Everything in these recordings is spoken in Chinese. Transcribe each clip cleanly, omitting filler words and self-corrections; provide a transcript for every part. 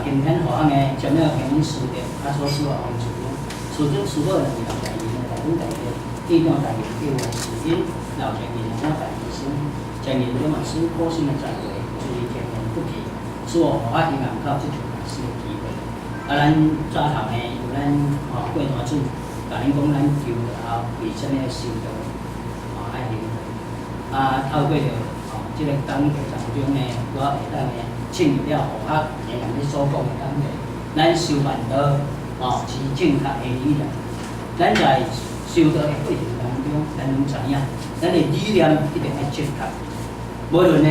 今天互咱诶节目评论师长所属的方处长，处长除了是大医院大院大院，院长大院叫为士兵，老前面了大医生，前面了嘛辛苦心的在位，注意前面不弃，使我互我银行靠这种大事的机会。咱早头呢，有咱过大厝，甲恁讲咱求后为什么要修道，爱灵透过着这个讲课当中呢，我会当呢。进入了互学人人咧所讲的讲课，咱修办道是正确的理念。咱在修道的过程当中，咱拢知影，咱的理念一定要正确。无论呢，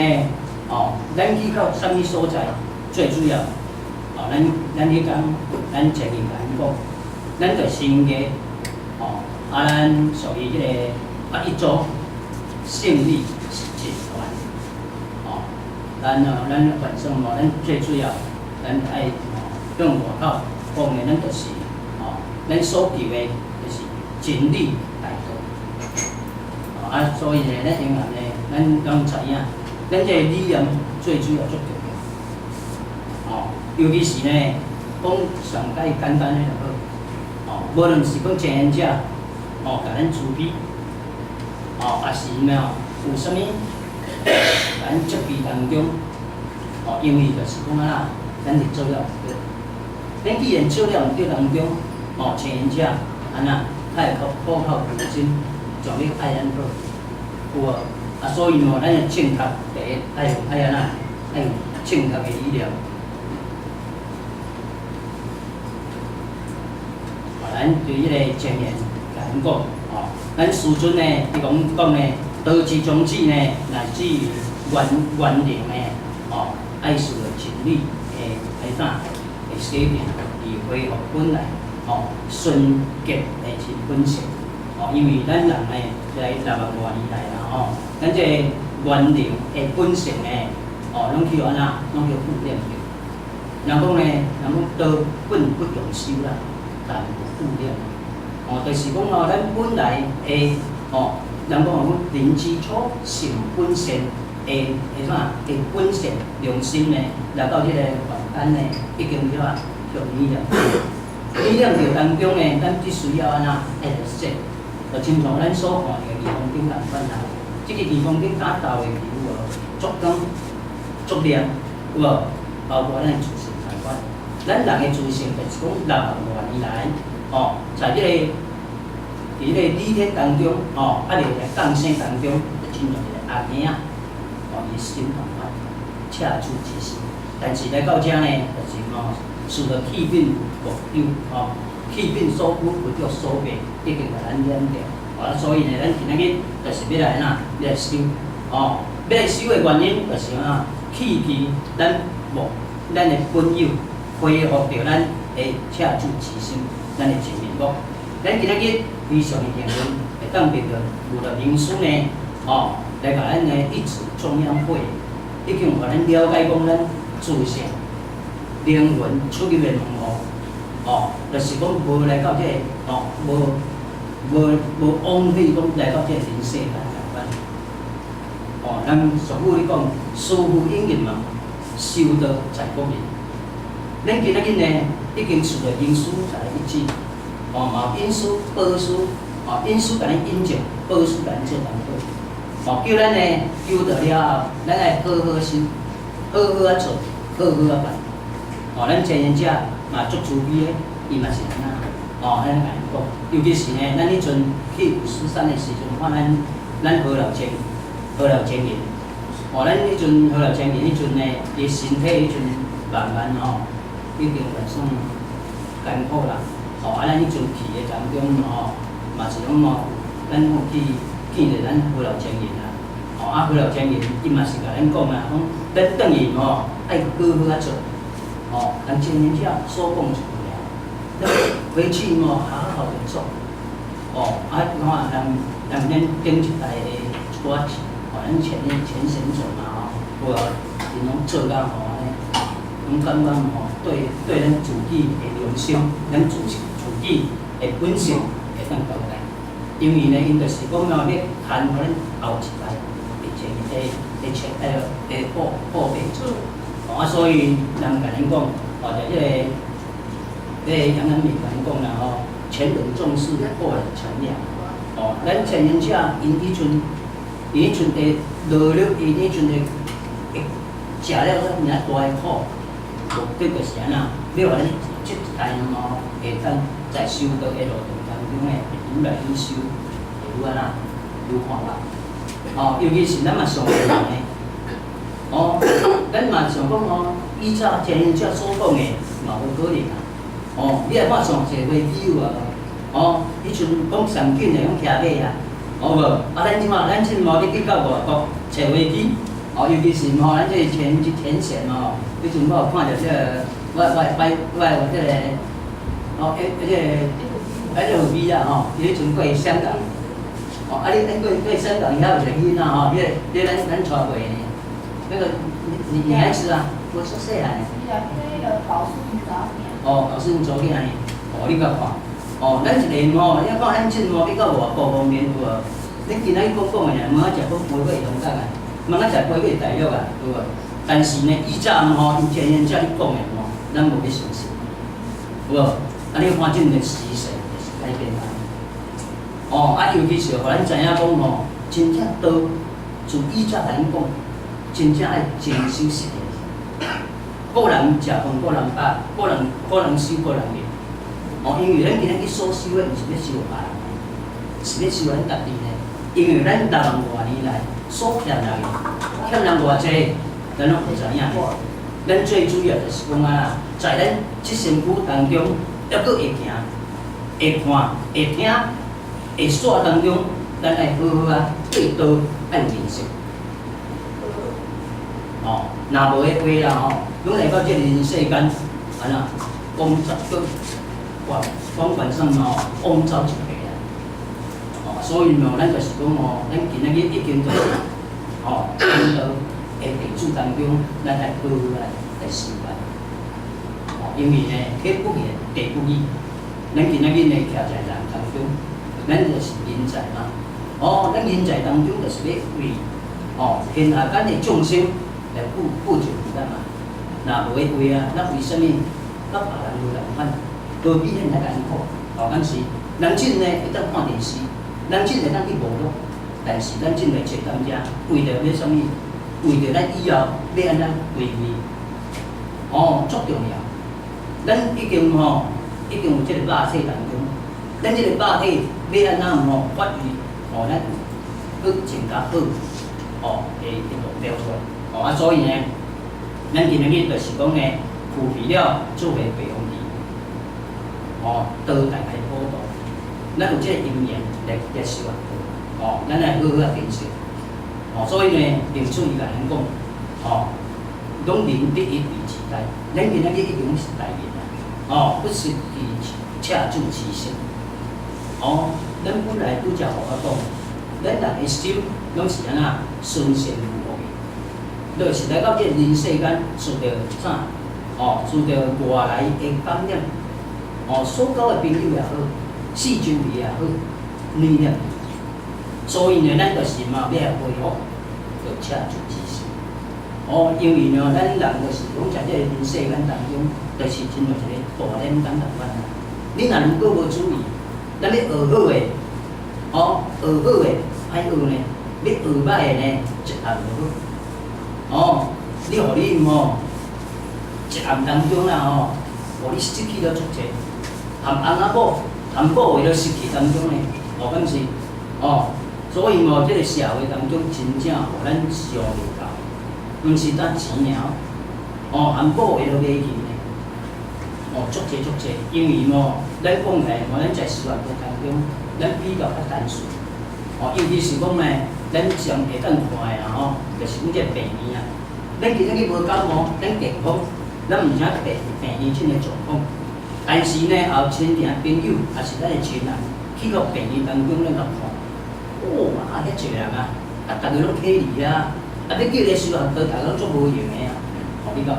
咱去到什么所在，最主要，咱去讲，咱前面讲，咱着先个，咱属于这个一组胜利集团。咱本身咱最主要，咱爱用外口方面，咱就是咱所求的，就是尽力来做。所以呢，咱银行呢，咱拢知影，咱这个理念最主要最重要。尤其是呢，讲上介简单的就好。无论是讲经营者，甲咱主笔，也是有啥物？咱设备当中，因为就是讲啊，咱是做了咱既然做了对当中，经营者他会可靠负责，全力爱咱好，有无？所以咱的正确第一爱安有正确的理念。咱对迄个前面甲咱讲，咱师尊呢，伊讲呢。道之宗旨呢，乃至于原灵呢，爱事的尽力会洗净，以恢复本来纯洁的本性。因为咱人呢，在6万多年来啦，咱这原灵的本性呢，拢去安怎，拢去复练着。人讲呢，人讲道本不用修啦，但有复练。就是讲咱本来的人讲人之初性本善，会本善良心呢，来到这个凡间呢，已经叫理念。理念着当中呢，咱只需要安怎爱着说，就亲像咱所看的地方顶共款啦。这个地方顶打造的比如足光、足亮，有无？包括咱的自信共款。咱人的自信就是讲6万多年来，在这个。伫迄个理天当中，伫个降生当中，就亲像一个阿囝伊心同款，恰处其心。但是来到遮呢，就是除了气禀各有，气禀所附，不着所备，已经甲咱染掉。所以呢，咱今仔日就是要来要来修，要来修的原因就是弃去咱的本有，恢复着咱的恰处其心，咱的真面目。咱今仔日非常的幸运，会当面着有着名师呢，来甲咱呢一次中央会，已经互咱了解讲咱自性、灵魂出入的门路，就是讲无来到这个，无枉费讲来到这个人世间相关。咱俗语咧讲，师傅引引嘛，修道在国人。咱今仔日呢，已经除了名师在一致。因师、报师，因师甲咱引证，报师甲咱做功课。叫咱呢求到了后，咱来好好心，好好做，好好办。咱前人者嘛足慈悲的，伊嘛是安那。咱甲因讲，尤其是呢，咱迄阵去五石山的时阵，看咱何老前人，咱迄阵何老前人迄阵呢，伊身体迄阵慢慢已经算算艰苦啦。咱迄阵去的当中嘛是讲咱有去见着咱何老前人啦，何老前人伊嘛是甲咱讲啊，讲咱等于爱好好做，咱前人者所讲就对了，咱回去好好的做，看咱顶一代的一寡钱，咱前先做嘛有啊，因拢做甲拢感觉对咱自己的良心，咱自己的本性会当交代，因为呢，因就是讲要牵互咱后一代的前的保护。所以人甲咱讲，就杨阳明讲啦吼，前人种树，后人乘凉。咱前人者因迄阵会落了，因迄阵会食了遐尔大个苦，目的就是安那，要互咱即一代会当在修道的路途当中愈来愈修，会愈安那愈快乐。尤其是咱嘛上个人咱嘛想讲以前前人者所讲的嘛无可能啊。你来看上一个飞机有迄阵讲上紧的讲骑马啊，无咱即马你去到外国坐飞机，尤其是咱这前线迄阵我有看到我这个LV 啊迄阵过去香港，你过去香港遐有一个囡仔咱带过呢，那个你还吃啊？我说细汉的。那个保顺早点。保顺早点呢？你甲看。咱一年你看咱进你到外国方面有无？你今仔日讲的尔，问食过玫瑰香港啊，问食玫瑰大陆啊，有无？但是呢，以前因前人遮你讲的咱无去相信，有无？你看即个时势就是改变啦。尤其是互咱知影讲真正道，从以前来讲，真正爱精修实练。个人食饭，个人饱，个人修，个人练。因为咱今仔日所修的，毋是要修别人的，是要修咱家己的。因为咱6万多年来所欠人偌济，咱拢会知影。咱最主要就是讲在咱即身躯当中，还佫会行、会看、会听、会煞当中，咱爱好好对道爱有认识。若无个话啦拢来到这人世间，安那讲讲上往走一个啊。所以咱就是讲咱今仔日已经就是见到的地主当中，咱来好好来示范。因为呢，天不言，地不义。咱今仔日呢，徛在人当中，咱就是人才嘛。咱人才当中就是要为天下间的众生来补救咱嘛。若无个话咱为什么甲别人无共款？无比现在艰苦。但是咱真呢会当看电视，咱真会当去娱乐，但是咱真会找当遮，为着要什么？为着咱以后要安怎维护？足重要。咱已经有即个肉体当中，咱即个肉体要安怎发育？咱佫增加好的目标出来。所以呢，咱今仔日就是讲呢，具备了做个备忘记。道大开普渡，咱有即个因缘来修道。咱来好好珍惜。所以呢，林主伊甲咱讲，拢人第一为时代，咱今仔日已经是代人啦。不是恰住其身。咱本来拄则互我讲，咱人的心拢是安那顺善如恶的，就是来到这人世间，受到啥？受到外来的感染。所交的朋友也好，四周围也好，念念。所以呢，咱就是要来恢复，就恰住其身。因为呢，咱人就是讲在这人世间当中，就是真有一个大染感同款啦。你若如果无注意，咱要学好的，学好的歹学呢，要学歹的呢，一项无好。你互你一项当中啦互你失去了足济。含翁仔某为了失去当中呢，敢是所以这个社会当中真正互咱上未到，毋是单钱尔含某为了买钱呢，足济，因为咱讲起来，咱在生活当中，咱比较较单纯，尤其是讲呢，咱上会当看的就是阮这病院啊，咱今仔日无感冒，咱健康，咱毋知病院即个状况。但是呢，后亲戚朋友也是咱的亲人，去到病院当中，咱来看，遐济人啊，逐个拢起离啊，要叫个时候，大家拢足无用的啊，你甲看，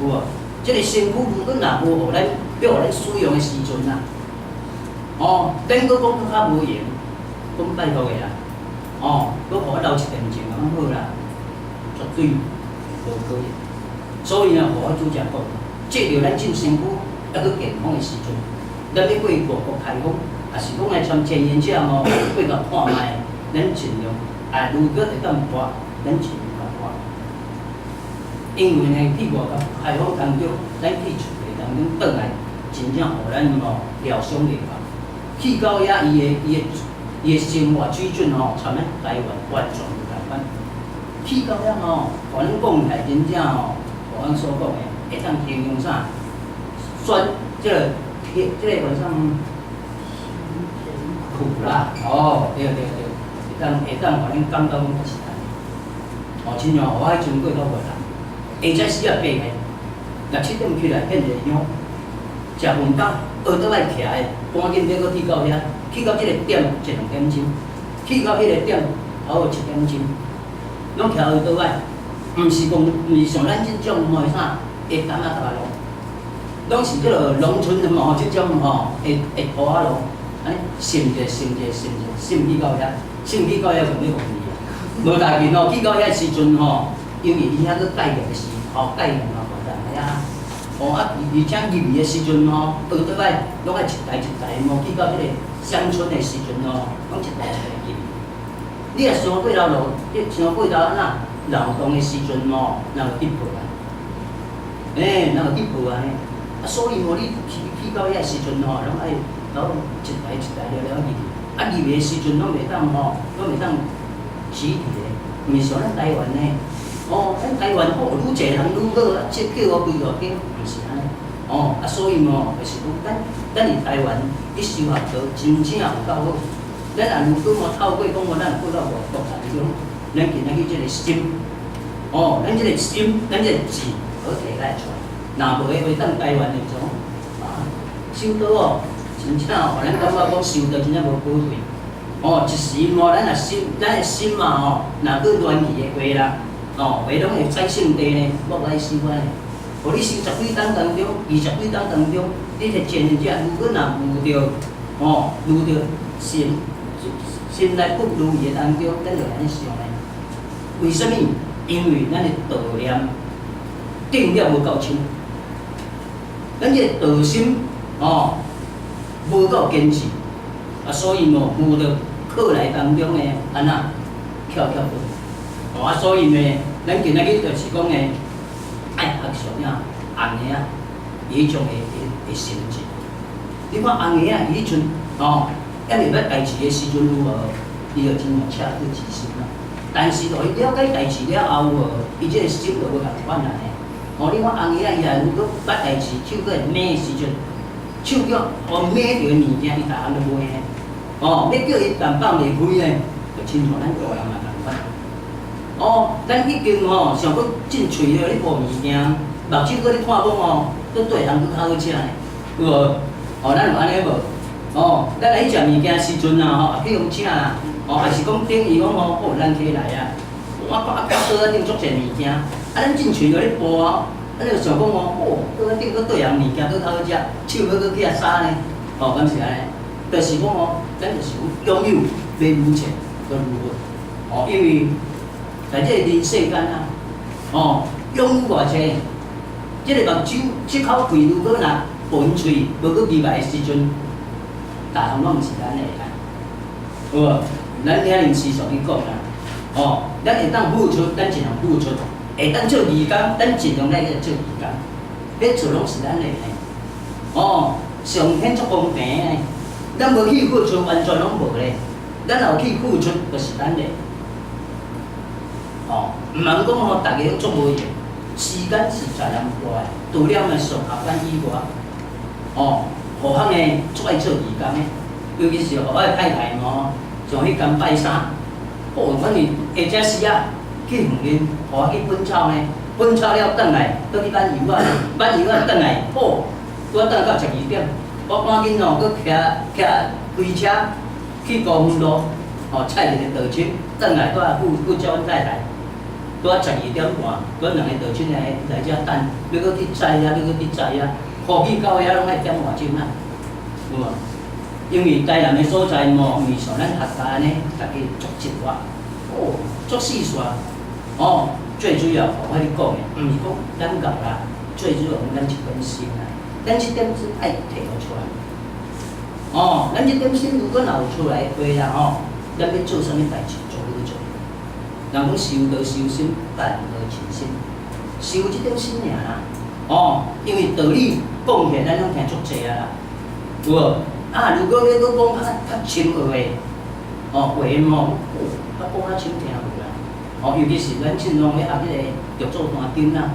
有无？即个身躯如果若无互咱，要互咱使用的时阵啊，咱佫讲佫较无用，讲拜托个啦，佫互我留一点钱咁好啦，绝对无可能。所以呢，互我主持讲，接着咱进身躯还佫健康的时阵，咱要过外国开放，也是讲来参前言者吼，过甲看卖，咱尽量如果会当活，咱尽量甲活。因为呢，去外国开放当中，咱去厝内当中转来，真正互咱吼疗伤袂够。去到遐，伊的生活水准吼，参咱台湾完全无共款。去到遐吼，互咱讲起来真正吼，互咱所讲的，会当形容啥？酸，即个叫啥？苦啦，对，会当互咱感到讲是安尼。亲像我迄阵过到越南，下早时啊爬的，6、7点起来献个香，食饭饱，倒倒来徛的，赶紧要搁去到遐，去到即个点1、2点钟，去到迄个点头7点钟，拢徛倒来，毋是像咱即种吼啥会感觉大路，拢是即落农村的吼，即种吼会土仔路。安尼跣者，跣去到遐，跣去到遐就要容易啊。无大紧哦，去到遐时阵吼，因为伊遐佫改良是改良嘛，无大遐。而且入去的时阵吼，倒倒来拢爱一台，无去到即个乡村的时阵吼，拢一台入。你若想过头路，你想过头安那劳动的时阵吼，哪有急迫啊？哪有急迫安尼？所以你去到遐时阵吼，拢爱。然后一台了入去，入的时阵拢袂当起伫个，毋是像咱台湾呢，咱台湾愈济人愈好，即叫我规个叫，毋是安尼，所以就是讲咱伫台湾伫修学道真正有够好，咱如果透过讲咱过到外国当中，咱今仔日即个心，咱即个心，咱即个志好摕来出来，若无的话，当台湾的种修道真正互咱感觉讲修道真正无宝贵。一时咱的心嘛若佫乱去的话啦，话拢会在圣地呢，我来修安尼。互你修10几档当中，20几档当中，你摕前者，如果若遇着心内不如意的当中，咱就安尼想呢。为什么？因为咱的道念定了无够深，咱这个道心无够坚持，所以遇到课内当中的安那跳倒，所以呢，咱今仔日就是讲的爱学上红个伊迄种的成绩。你看红个伊迄阵还未捌代志的时阵如何，伊就真正恰到其心啦。但是伊了解代志了后伊即个心就无共款啦呢。你看红个伊若如果捌代志，手佫会骂的时阵。手脚骂着物件，伊逐项都卖呢。要叫伊淡薄袂开呢，就亲像咱大人也共款。咱已经想要进喙了，咧无物件，目睭搁咧看讲搁对人搁较好食呢，有无？咱有安尼无？咱来去食物件时阵啊，去用请啊，还是讲等伊讲咱起来啊，我桌仔顶足侪物件，咱进喙了咧剥啊。咱就想讲桌仔顶搁对人物件搁较好食，手搁去遐杀呢，敢是安尼？就是讲咱就是拥有要如钱搁如何？因为在这个人世间啊，拥有偌济，这个目睭即口气，如果若笨喙无搁明白的时阵，逐项拢毋是咱的啦，有无？咱遐林师上去讲啦，咱会当付出，咱尽量付出。会当做义工，咱尽量来做义工，要做拢是咱的呢。上天足公平的，咱无去付出，完全拢无咧。咱若有去付出，就是咱的。毋通讲逐家拢做无用，时间是责任大的，除了上学班以外，互项的足爱做义工的，尤其是互我的太太像迄天拜三，反正下早时啊。去园林，互我去本草呢，本草了转来，倒去挽油啊，挽油啊转来，我等到12点，我赶紧搁骑开车去高峰路，踩一个道亲，转来搁叫阮太太，搁12点半，搁两个道亲来遮等，要搁去载啊，雨去到遐拢爱点外钟啊，有无？因为台南的所在毋是像咱客家安尼，大家足生活，足细线。最主要，我跟你讲的，毋是讲咱教啦，最主要咱一点心啊，咱这点心爱摕互出来。哦，咱这点心如果若有出来话啦吼，咱要做啥物代志做好做。人讲修道修心，办道静心，修这点心尔啦。哦，因为道理讲起来咱拢听足济啊啦，有无？啊，如果要搁讲较深奥的，哦，话吼，较讲较深听无啦。哦，尤其是咱信众咧学迄个《着作单经》啦、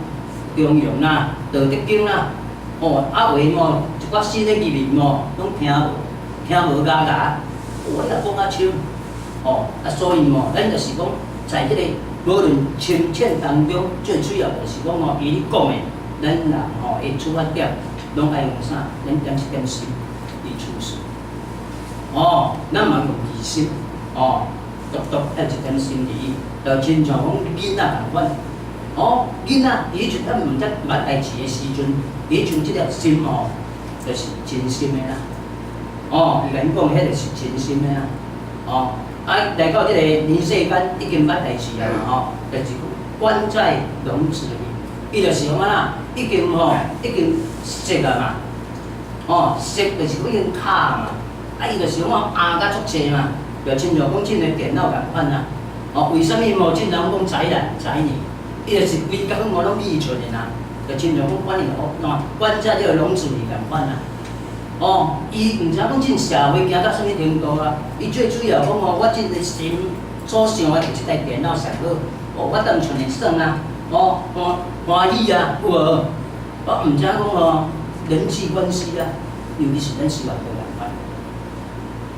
中庸啦、道德经啦，哦，啊话吼一寡新的字面吼，拢听无嘎嘎，我也讲较深。哦，啊，所以吼，咱就是讲，在即个无论深浅当中，最主要就是讲吼，伊咧讲的，咱人吼的出发点，拢爱用啥？咱一点心去处事。哦，咱嘛用疑心，哦，独爱一点心理，就亲像讲囡仔共款。哦，囡仔伊就咱毋知捌代志的时阵，伊像即粒心吼，就是真心的啦。哦，伊甲你讲，迄个是真心的啦。哦。啊，来到即个人世间已经捌代志啊嘛吼，就是关在笼子里，伊就是讲啊，已经熟啊嘛，哦，熟就是已经卡嘛，啊，伊就是讲压甲足济嘛，就亲像讲进个电脑共款啊，哦，为什么无进人讲灾难灾难？伊就是规甲拢拢秘出的啦，就亲像讲关在这个笼子里共款啊。哦，伊毋知讲进社会行到什么程度啊？伊最主要讲哦，我进个心所想的就是台电脑上好，哦，我当存会耍啊，哦，欢喜啊，有无？我毋知讲哦，人际关系啊，尤其是咱司法科共款，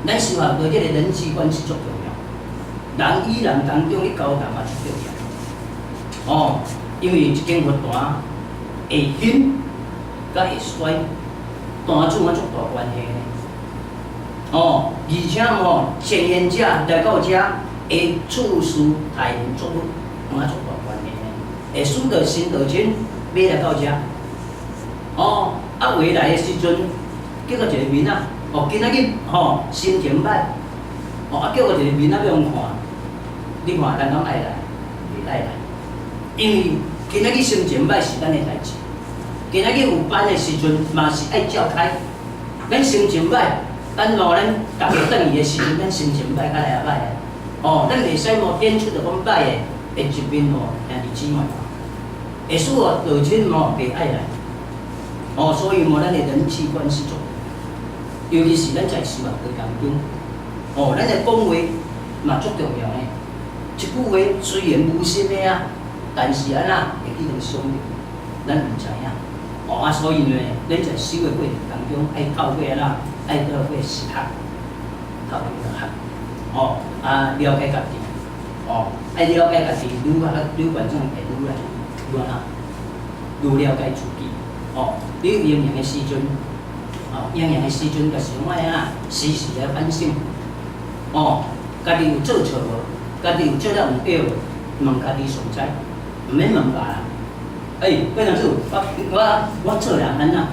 咱司法科即个人际关系足重要，人与人当中的交谈嘛足重要。哦，因为一间佛坛会兴，甲会衰。单主啊，足大关系呢。哦，而且吼，前言者来到遮，会处事待人作物，嘛足大关系呢。会使到新道亲买来到遮。哦，啊，回来的时阵，叫个一个面仔，哦，今仔日吼心情歹，哦，啊，叫个一个面仔要用看，你看咱敢爱来，袂爱来，因为今仔日心情歹是咱的代志。今仔日有班的时阵，嘛是爱照开。咱心情歹，咱路咱逐个转去的时阵，咱心情歹，较来也歹的。哦，咱袂使无演出着讲歹的，会一面吼兄弟姊妹，会使哦道亲吼袂爱来。哦，所以咱的人际关系重要，尤其是咱在司法科当中，哦，咱的讲话嘛足重要的。一句话虽然无心的啊，但是安那会去人伤着，咱毋知影。哦啊，所以呢，咱在修的过程当中，爱透过啦，爱透过实学，透过学，哦啊，了解家己，哦，爱了解家己，愈完整会愈来愈了解自己，哦，你有应用的时阵，哦，应用的时阵就是讲爱啊，时时来反省，哦，家己有做错无？家己有做了毋对无？问家己所在，毋免问别人。郭老师，我做人安怎？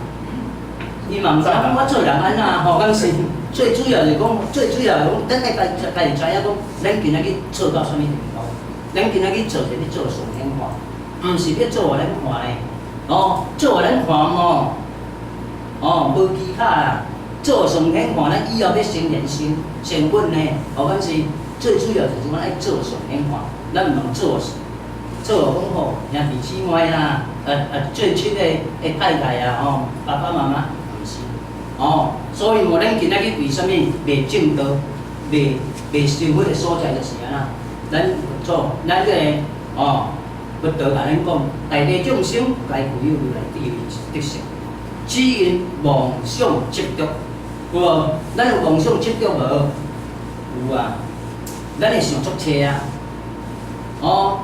伊嘛毋知讲我做人安怎吼，讲是最主要是讲，咱爱家己知影讲，咱今仔日做到什么程度？咱今仔日做是咧做上天看，毋是咧做互咱看诶。哦，做互咱看吼，哦，无其他啦，做上天看，咱以后要成年成稳呢，哦，讲是最主要就是讲爱做上天看，咱毋通做讲吼兄弟姊妹啦，最亲的太太啊，吼，爸爸妈妈，毋是，哦，所以咱今仔日为什么袂正道、袂受惠的所在就是安那，咱这个哦，佛道甲咱讲，大地众生该具有如来德性，只因妄想执着，有无？咱有妄想执着无？有啊，咱会想足多啊，哦。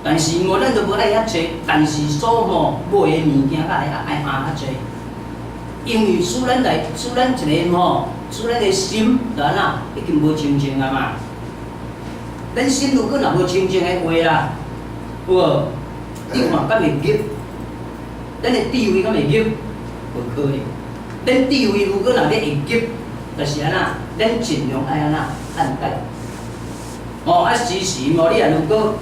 但是咱都无爱遐济，但是所买的物件较爱较济，因为使咱一个使咱的心就安那已经无清净啊嘛。咱心如果若无清净的话啦，有无？你看敢会急？咱的智慧敢会急？无可能。咱智慧如果若要会急，就是安那，咱尽量爱安那看待。哦，啊时时你若如果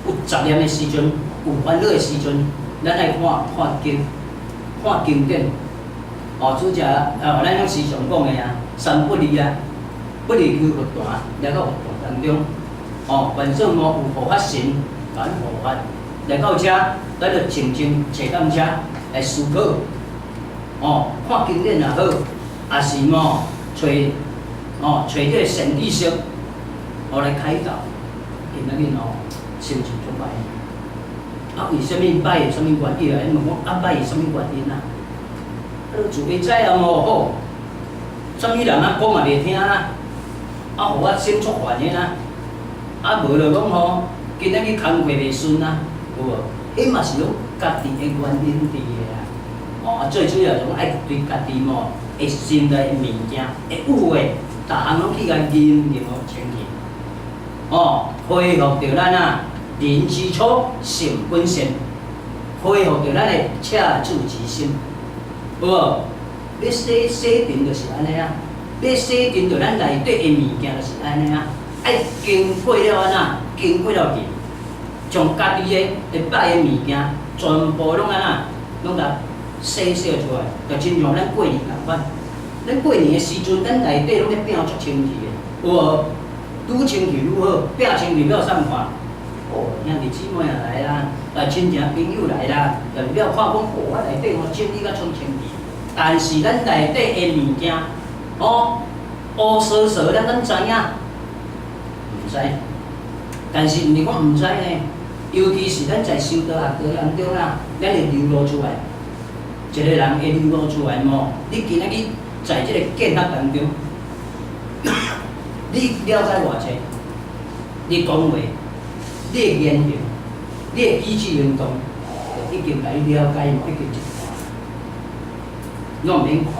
有杂念的时阵，有烦恼的时阵，咱来看经典。哦，主食咱讲时常讲的啊，三不离啊，不离求佛断，来到佛断当中。哦，凡说无有护法神，咱护法来到遮，咱就静静坐到遮来思考。哦，看经典也好，也是找即个善知识，来开导。今仔日心情足歹。啊，为什么歹？什么原因啊？因问我歹是什么原因啊？自己知也无好，什么人讲嘛袂听啦，互我心出烦的啦。无就讲今仔日工课袂顺啊，有无？迄嘛是有家己的原因伫个啊。最主要就是爱对家己的心内的物件，会有诶，逐项拢去甲认清去。恢复着咱人之初性本善，恢复着咱的赤子之心。有无？要洗净就是安尼啊！要洗净着咱内底的物件就是安尼啊！爱经过了经过了去，将家己的歹的物件全部拢甲洗出来，就亲像咱过年共款。咱过年的时阵，咱内底拢咧拼足清气的，有无？愈清气愈好，拼清气了啥物看？兄弟姊妹来啦，亲戚朋友来啦，就了看讲，我内底整理甲充清气。但是咱内底的物件，乌趖趖，咱知影？毋知。但是毋是讲毋知呢？尤其是咱在修道学道当中咱会流露出来。一个人会流露出来你今仔日在即个见学当中，你了解偌济，你讲话。你的言行，你的举止行动，就已经甲你了解已经一半。侬毋免看，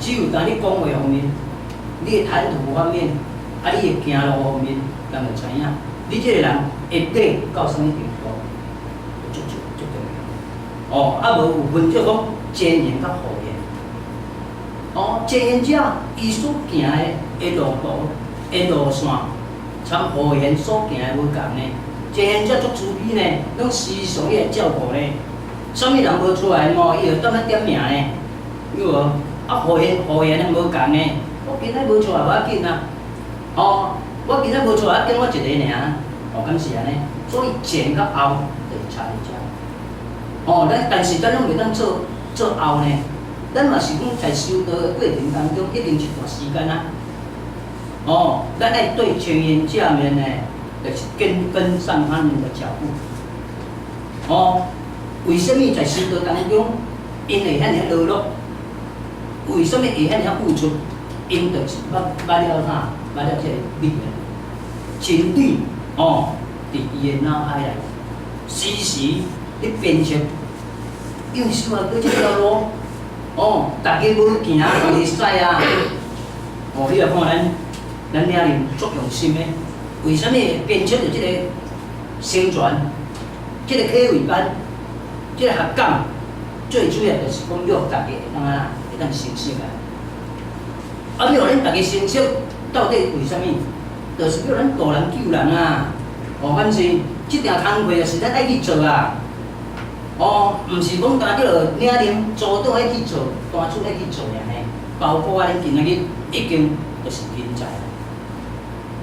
只有当你讲话方面，你的谈吐方面，你的行路方面，人就知影，你这个人会底到什么程度，足重要。无有分做讲前言甲后言。前言者伊所行的路途、路线。参后言所行的无共呢，前言者足慈悲呢，拢时常会照顾呢。啥物人无出来伊就当咱点名呢，有无？后言咧无共呢，我今仔无出来无要紧啊。我今仔无出来，紧我一个尔。敢是安尼？所以前甲后就差伫遮。但是咱拢袂当做后呢，咱嘛是讲在修道的过程当中，一定一段时间啊。咱爱对前言者们呢，就是跟上他们的脚步。为什么在修道当中，因会遐尔落落？为什么会遐尔付出？因就是捌了啥？捌了这个理念，真理伫伊的脑海内，时时咧鞭策。因为修道过这条路，大家要行袂使啊。你来看咱领人足用心的，为什么编出着即个宣传、即个课位班、即个学讲，最主要就是讲要大家会当成熟啊。要咱大家成熟，到底为什么？就是要咱渡人救人啊！反正即条工课就是咱爱去做啊。毋是讲单叫领人组长爱去做，单处爱去做尔呢。包括咱今仔日已经就是人才。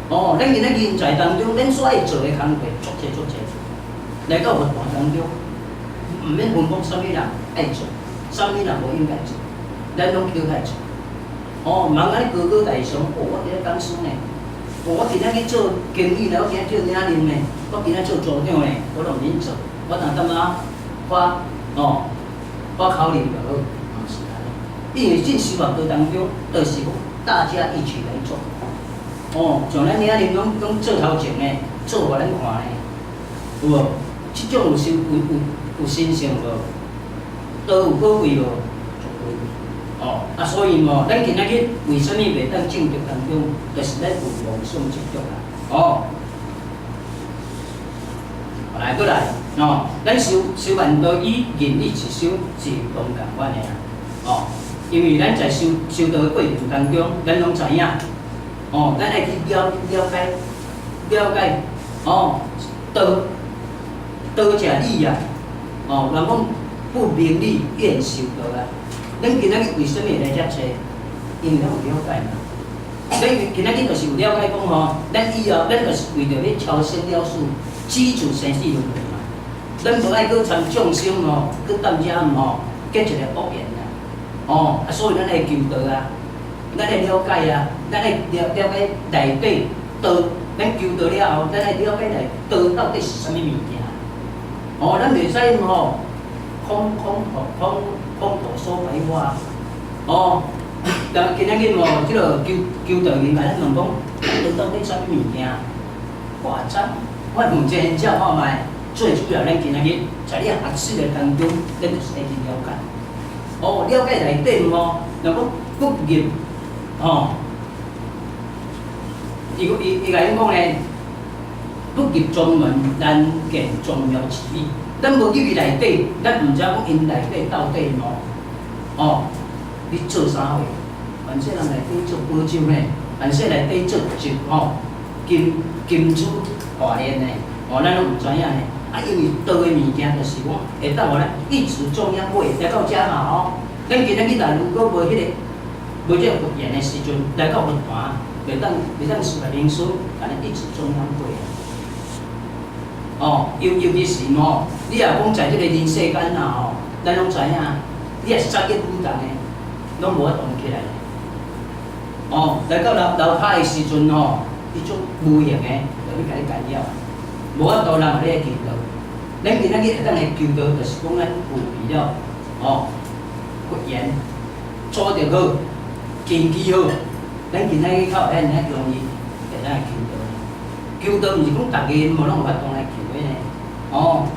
咱今仔人才当中，咱所爱做的工课足济。来到佛堂当中，毋免分讲啥物人爱做，啥物人无应该做，咱拢叫来做。茫安尼高高大上，我今仔讲书呢，我今仔去做经理呢，我今仔做领人呢，我今仔做组长呢，我拢免做，我当我考虑就好，毋是安尼。因为进修学道当中，就是讲大家一起来做。像咱领人拢做头前呢，做互咱看呢，有无？即种有新鲜无？都有宝贵无？所以咱今仔日为什么袂当正直当中，就是咱有梦想执着啦。来过来，咱修万道以言义之修是同共款的啊。因为咱在修道的过程当中，咱拢知影。咱爱去了解，道者理啊，哦，人讲不明理愿受道啊。咱今仔日为什么会来遮找？因为咱有了解嘛。咱今仔日就是有了解讲吼，咱以后咱就是为着要超生了事，基础生死轮回嘛。咱无爱搁参众生吼，搁踮遮吼结一个恶缘啊。哦，啊，所以咱来求道啊，咱来了解啊，咱来了解内底道。咱求道了后，咱来了解内道到底是啥物物件。哦，咱袂使吼空头说白话。哦，但今仔日吼，即个求道人来咱问讲，道到底啥物物件？哇，我问这现照看卖，最主要咱今仔日在你学习的当中，咱就是爱去了解。哦，了解内底吼，若讲不入，哦，伊甲因讲咧，不入宗门，难见宗庙之理。咱无入去内底，咱毋知讲因内底到底哦，你做啥货？凡说人内底做保证咧，凡说内底做金珠华炼咧，咱拢毋知影咧。因为道的物件就是讲，会当互咱一直中央买来到遮嘛咱今仔日若如果无即个佛言的时阵，来到佛坛，袂当事来灵孙，安尼一直中央买。尤其是你若讲在即个人世间咱拢知影，你若是早结古重的，拢无法动起来。来到楼骹的时阵迄种无形的，就要甲你干扰。无法度人咧求道，咱今仔日会当来求道，就是讲咱有为了佛言做得好，根基好，咱今仔日较会较容易会当来求道。求道毋是讲逐个无拢有法度来求的呢。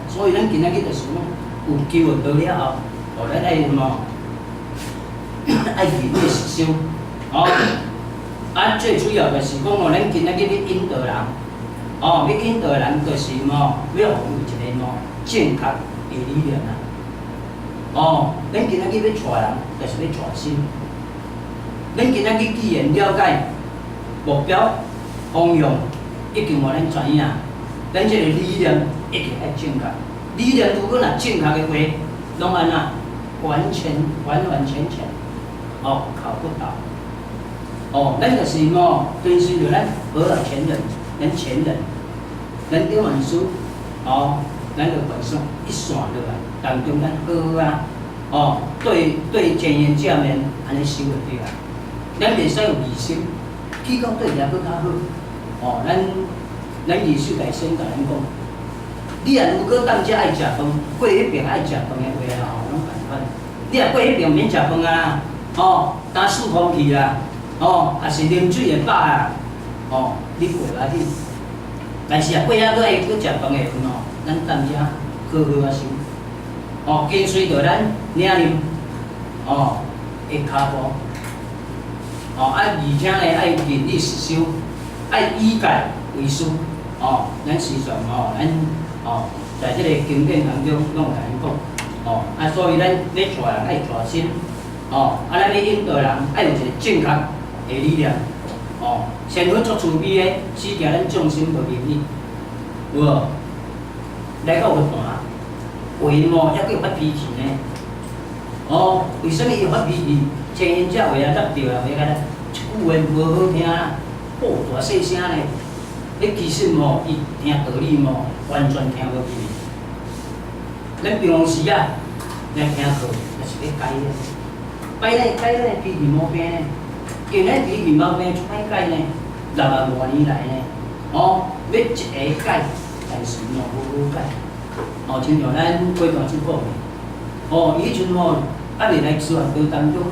所以咱今仔日就是讲有求道了后，咱爱爱认真实修。最主要就是讲咱今仔日要引导人。要引导人就是要互伊一个正确的理念啊。咱今仔日要带人，就是要带心。咱今仔日既然了解目标、方向，已经互咱知影，咱这个理念一定要正确。理念如果若正确的话，拢安那完全考不到。咱就是遵循着咱何老前人。咱前人，咱顶文书，咱就本身一线落来，当中咱好啊，对前言正面安尼修会对啊。咱袂使有疑心，去到对也佫较好。咱二叔来先甲咱讲，你若如果当遮爱食饭，过迄边爱食饭的话拢共款。你若过迄边免食饭啊，打四空气啦，也是啉水会饱啊。你过来去，但是过遐佫爱佫食饭的份咱当遮好啊修。跟随着咱领领，的骹步。而且呢，爱认理实修，爱以戒为师。咱时常咱在这个经典当中拢有甲咱讲。所以咱要带人爱带心。咱要引导人爱有一个正确的理念。善缘足慈悲的，使惊咱众生无明理，有无？来到佛坛，为抑佫发脾气呢？为什么伊发脾气？前因者话啊，得着啊，话甲咱一句话无好听啦，大细声呢。其实伊听道理完全听无去。咱平常时啊，来听课就是要改的，改咧脾气毛病呢。因咧脾气毛病出歹改呢，60多年来呢，要一个改，但是无好改。亲像咱过段子讲的，以前还未来师范课当中，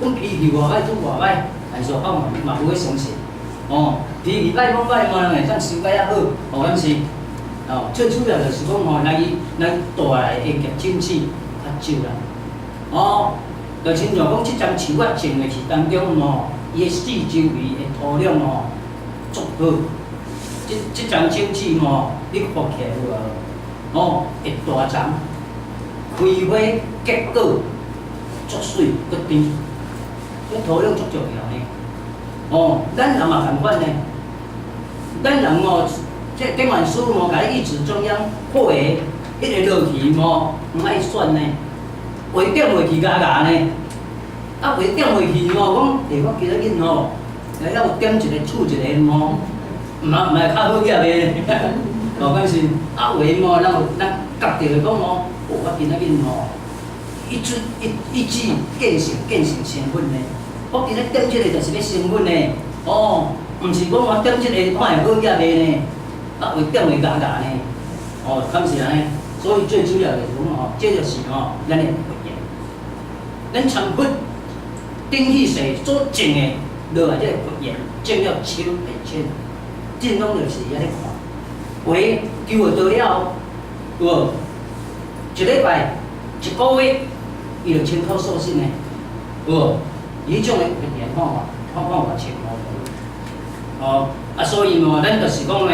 阮脾气偌歹做偌歹，但是嘛无去相信。脾气歹讲歹，人会当修改较好，咱是。最主要就是讲咱大来的业精气较少啦。就亲像讲，即张树我种的是当中伊的四周围的土壤足好。即张种子你播起来会大丛，开花结果足水足甜，这土壤足重要呢。咱人嘛同款呢，咱人即顶完书甲你一直中央会迄个落去吼，唔爱选呢，话点落去牙牙呢，啊话点落去吼，讲诶，我今仔日吼，来要点一个厝一个吼，唔系较好业的，哦，敢是啊话吼，咱觉着讲吼，我今仔日吼，一举建成身份呢，我今仔点即个就是要身份呢，哦，唔是讲我点即个看会好业的呢，啊话点会牙牙呢，哦，敢是安尼。所以最主要就是讲吼，这就是吼，咱的佛言。咱参佛顶起世所证的，落来这个佛言，证了深会浅，真拢就是遐咧看。话求学到了，有无？一礼拜、一个月，伊就亲口所信的，有无？伊种的佛言看法深无？哦，啊，所以嘛，咱就是讲呢，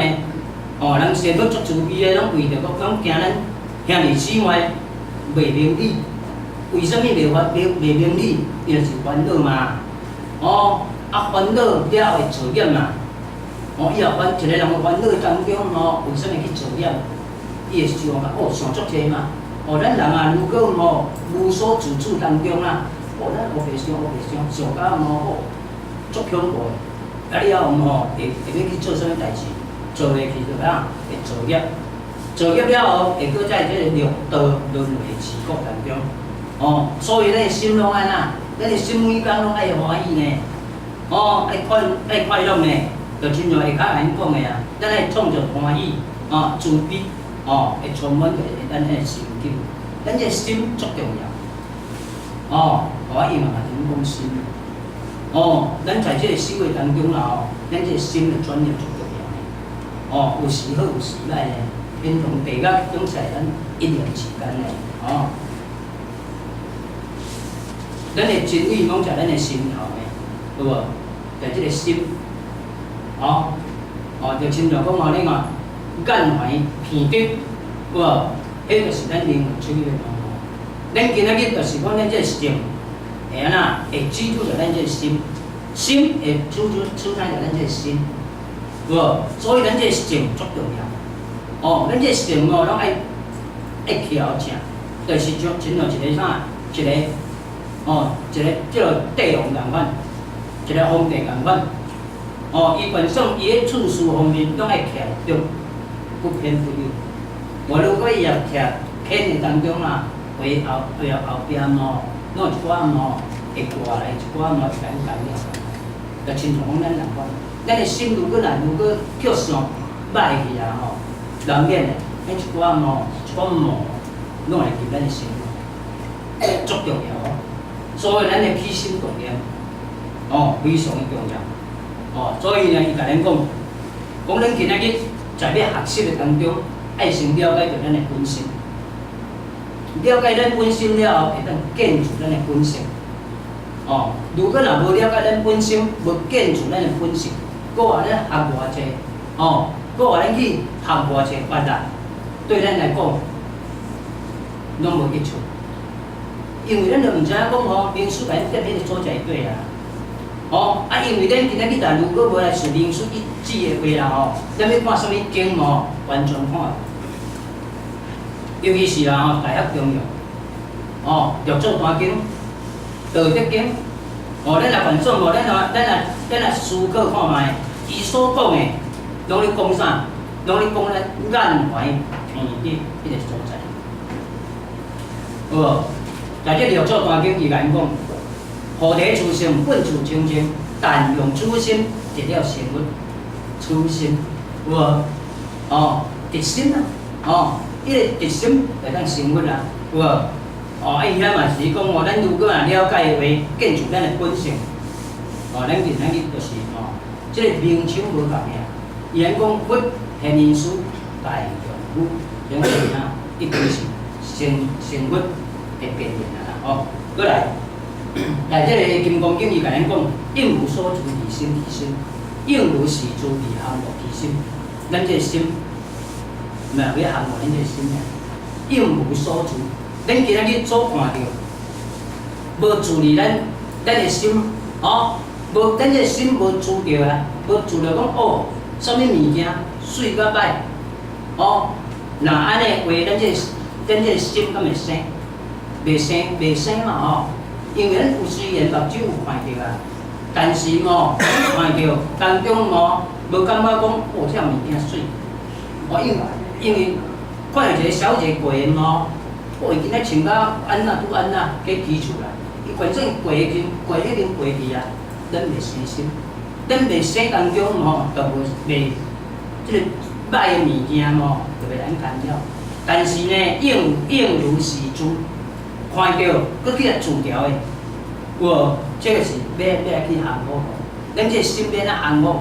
哦，人生要足慈悲的，拢为着讲惊咱。兄弟姊妹袂明理，为什么袂明理？伊就是烦恼嘛。哦，啊烦恼了会造业嘛。哦，以后一个人烦恼当中吼，为什么去造业？伊会想讲哦，想足济嘛。哦，咱人啊，如果吼无所自主当中啊，哦，咱乌白想到吼足恐怖的。啊，以后吼会要去做啥物代志，做袂去就啥会造业。造业了后，会搁在这个六道轮回持国当中，哦，所以咱的心拢安那，咱的心每工拢爱欢喜呢，哦，爱快乐呢，就亲像下骹安尼讲的啊，咱爱创造欢喜，哦，慈悲，哦，会充满着咱的心境，咱这心足重要，哦，我伊嘛怎讲心，哦，咱在这个社会当中啦，哦，咱这心的转念足重要，哦，有时好有时歹呢。平常地甲用在咱一念之间的，哦，咱的真理拢在咱的心头的，对无？在这个心，哦，就亲像讲吼，你看眼怀鼻得，有无？迄就是咱灵魂出去的东西。咱今仔日就是讲咱这个心，会安那会记住着咱这个心，心会出产着咱这个心，有无？所以咱这个心足重要。哦，咱这性哦，拢爱调正，就是像亲像一个啥，一个即个帝王共款，一个皇帝共款。哦，伊本身伊咧处事方面拢爱徛中，不偏不倚。我如果伊也徛偏的当中啊，背后边哦，拢有一寡哦会过来，一寡哦会干了，就亲像讲咱人款，咱的心如果叫上歹去啊吼。难免的，迄一寡吼，一寡魔，拢会入咱的心，足重要哦。所以咱的起心动念，哦，非常的重要。哦，所以呢，伊甲咱讲，咱今仔日在要学习的当中，爱先了解着咱的本性。了解咱本性了后，会当建筑咱的本性。哦，如果若无了解咱本性，无建筑咱的本性，搁话咱学偌济，哦。搁话咱去学偌济法啊，对咱来讲，拢无益处。因为咱就毋知影讲吼，民俗甲咱踮迄个所在对啊。哦，啊，因为咱今仔日但如果无来顺民俗一致的话啦吼，咱要看啥物经吼，完全看。尤其是啦吼，大学中药，哦，《药作大经》、《道德经》，哦，咱来反正无，咱来思考看卖，伊所讲的。拢咧讲啥？拢咧讲咱眼怀鼻得迄个所在，有无？在这六祖大经伊甲因讲，菩提初性本自清净，但用初心得了成佛。初心，有无？哦，直心啊，哦，迄个直心会当成佛啊，有无？哦，啊伊遐嘛是讲哦，咱如果啊了解的话，建筑咱的本性，哦，咱今仔日就是哦，即个名称无共呀。伊讲佛现因师大用武，讲是啥？一定是成佛的边缘啦，哦。过来，这个《金刚经》伊甲咱讲，应无所住而生其心，应无是住而行无其心。咱这心，毋要行无咱这心呀。应无所住，咱今仔日所看到，无住伫咱的心，哦，无咱这心无住着啊，无住着讲哦。啥物物件水甲歹，哦，那安尼话，咱这心敢会生？袂生嘛吼，因为咱有虽然目睭有看到啊，但是吼看到当中吼无感觉讲哦，这物件水，因为看到一个小姐过因吼，哦，伊今仔穿甲安怎拄安怎去起厝啦，伊反正过已经过去啊，咱袂生心，咱袂生当中吼，就袂即个歹的物件吼，就袂咱干扰。但是呢，应如是珠，看到佫去来自调的，有无？这个是要去降服。咱这心要哪降服？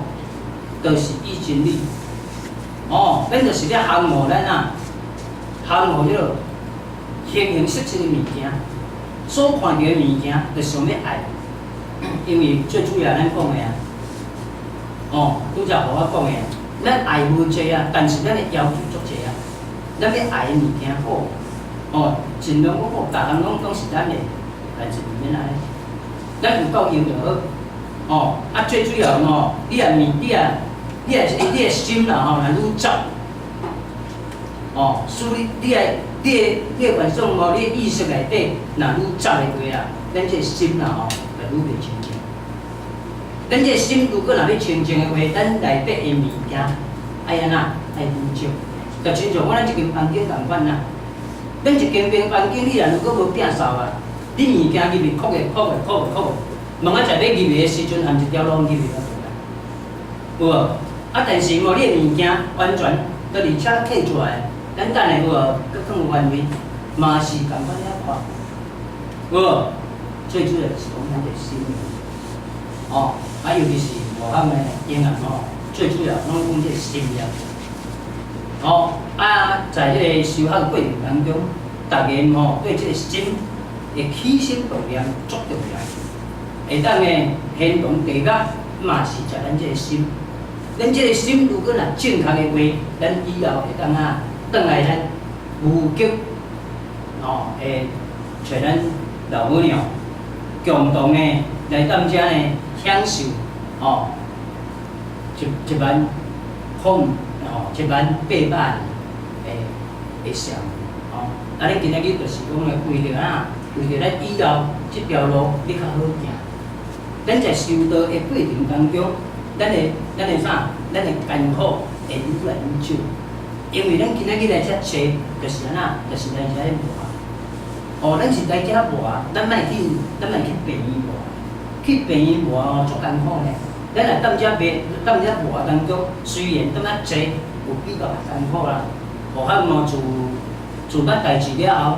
就是以真理。哦，咱就是要降服咱啊，降服迄个形形色色的物件，所看到的物件，就想要爱。因为最主要咱讲的啊，哦，拄则互我讲的，咱爱无济啊，但是咱的要求足济啊。咱要爱的物件好，哦，尽量好，逐项拢是咱的，但是毋免安尼。咱有够用就好，哦，啊最主要吼，你的心啦吼，若愈杂，哦，所以你的原种吼，你的意识内底若愈杂的话啊，咱这心啦吼，就愈袂清净。咱这心如果若要清净的话，咱内底的物件爱安怎？爱愈少。就亲像我咱一间房间共款啦，咱一间平房间，你若如果无摒扫啊，你物件入去哭个，问啊，在要入去的时阵，含一条路入去了有无？啊，但是无你的物件完全都而且摕出来，咱等下有无？搁放有原位，嘛是共款遐看，有无？最主要是讲咱个心，哦，啊，尤其是外行的婴儿吼，最主要拢讲这个心了。哦，啊，在这个修学过程当中，大家吼对这个心的起心动念足重要，会当诶形容地角嘛是在咱这个心。咱这个心如果若正确的话，咱以后会当啊，转来咱无极哦，会找咱老母娘共同诶来当遮呢享受哦，一万空。哦，1万800的上，哦，啊，你今仔日就是讲咧，为着咱以后这条路你较好行。咱在修道的过程当中，咱的啥？咱的艰苦会愈来愈少，因为咱今仔日来遮找，就是安那，就是来遮咧磨。哦，咱是来遮磨，咱莫去病院磨，去病院磨哦，足艰苦咧。咱来踮遮磨当中，虽然踮遐坐有比较艰苦啦，互咱哦自捌代志了后，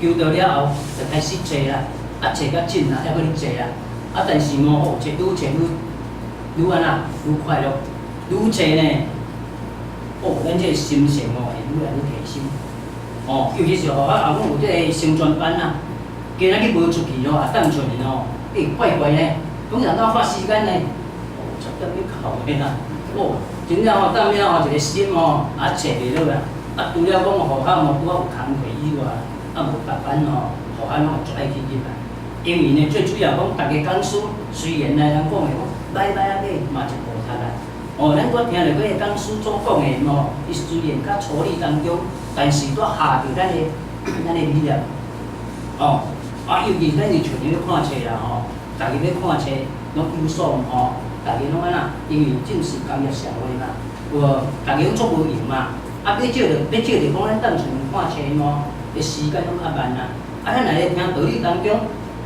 求到了后，就开始坐啦，啊坐较紧啦，还搁咧坐啦，啊但是哦，坐愈安那愈快乐，愈坐呢，哦，咱这个心性哦会愈来愈提升，哦，尤其是互咱后有这个升专班啊，今仔日无出去哦，也当出面哦，怪怪呢，讲啥哪发时间呢？绝对要靠的啦！哦，真正吼，当了吼一个心吼，也找袂落啦。啊，除了讲互校吼，拄好有工课以外，啊无逐班吼，互校拢足爱去入啦。因为呢，最主要讲，大家讲师虽然呢，人讲的讲歹啊嘛是无读啦。哦，咱我听着迄个讲师所讲的吼，伊虽然较处理当中，但是都下着咱的理念。哦，啊，尤其咱是像要看册啦吼，大家要看册拢有所吼。大家拢安那，因为正是工业社会嘛，有大家拢做无用嘛，啊，要借着讲咱单纯看册喏，个时间拢较慢啊。啊，咱来听道理当中，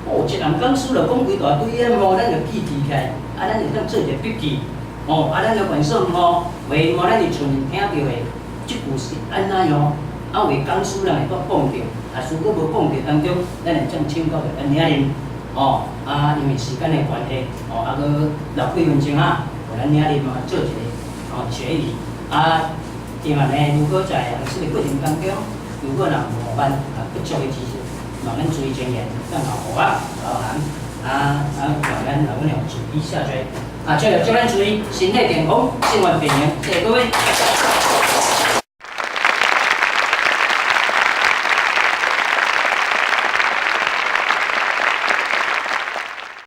哦，一人讲师就讲几大堆啊，吼，咱就记起来，啊，咱就当做一个笔记，哦，啊，咱就原说吼，为咱就像听到的，即句是安怎样，啊，为讲师人会搁讲着，啊，如果无讲着当中，咱会将请教着安尼。哦，啊，因为时间的关系，哦，啊，搁6几分钟啊，互咱领哩嘛做一个哦决议。啊，另外呢，如果在学习的过程当中，如果若无办不足的知识，麻烦注意经验，更好互我导航。麻烦老朋友注意下载。啊，最后叫咱注意身体健康，千万别赢，谢谢各位。